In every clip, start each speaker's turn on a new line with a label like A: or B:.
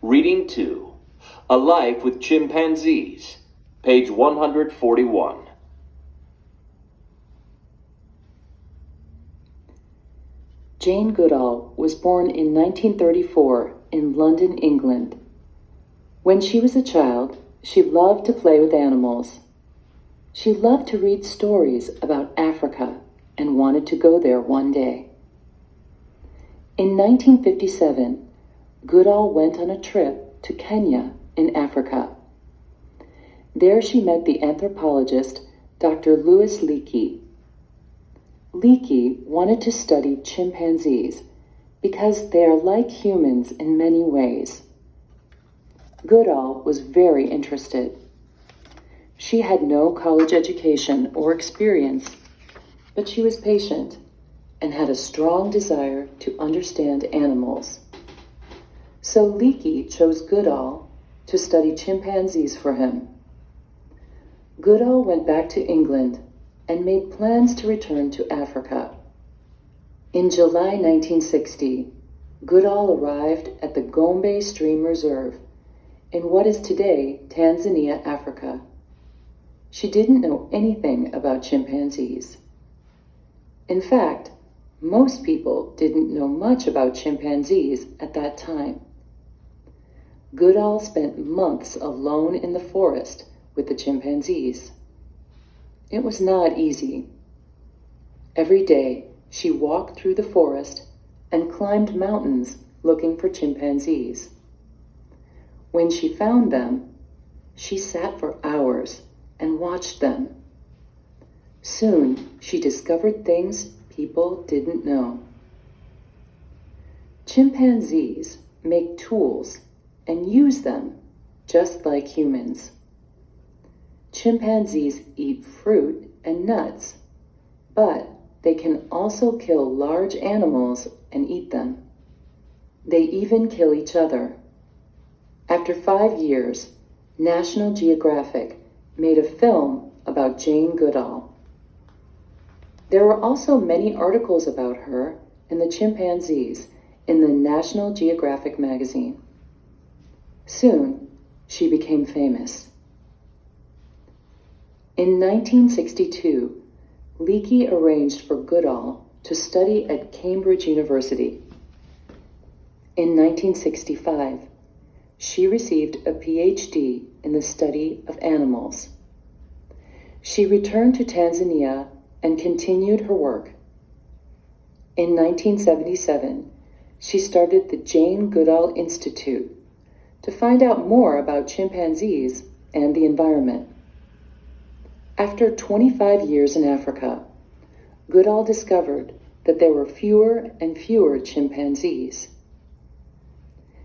A: Reading 2. A Life with Chimpanzees, page 141.
B: Jane Goodall was born in 1934 in London, England. When she was a child, she loved to play with animals. She loved to read stories about Africa and wanted to go there one day. In 1957, Goodall went on a trip to Kenya in Africa. There she met the anthropologist Dr. Louis Leakey. Leakey wanted to study chimpanzees because they are like humans in many ways. Goodall was very interested. She had no college education or experience, but she was patient and had a strong desire to understand animals. So Leakey chose Goodall to study chimpanzees for him. Goodall went back to England and made plans to return to Africa. In July 1960, Goodall arrived at the Gombe Stream Reserve in what is today Tanzania, Africa. She didn't know anything about chimpanzees. In fact, most people didn't know much about chimpanzees at that time. Goodall spent months alone in the forest with the chimpanzees. It was not easy. Every day, she walked through the forest and climbed mountains looking for chimpanzees. When she found them, she sat for hours and watched them. Soon, she discovered things people didn't know. Chimpanzees make tools and use them just like humans. Chimpanzees eat fruit and nuts, but they can also kill large animals and eat them. They even kill each other. After 5 years, National Geographic made a film about Jane Goodall. There were also many articles about her and the chimpanzees in the National Geographic magazine. Soon, she became famous. In 1962, Leakey arranged for Goodall to study at Cambridge University. In 1965, she received a PhD in the study of animals. She returned to Tanzania and continued her work. In 1977, she started the Jane Goodall Institute to find out more about chimpanzees and the environment. After 25 years in Africa, Goodall discovered that there were fewer and fewer chimpanzees.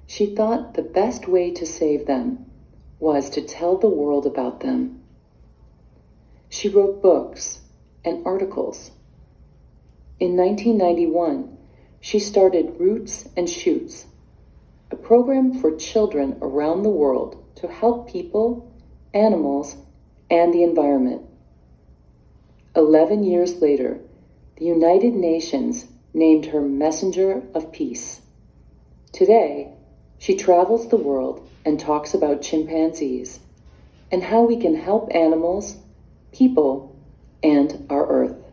B: She thought the best way to save them was to tell the world about them. She wrote books and articles. In 1991, she started Roots and Shoots, a program for children around the world to help people, animals, and the environment. 11 years later, the United Nations named her Messenger of Peace. Today, she travels the world and talks about chimpanzees and how we can help animals, people, and our Earth.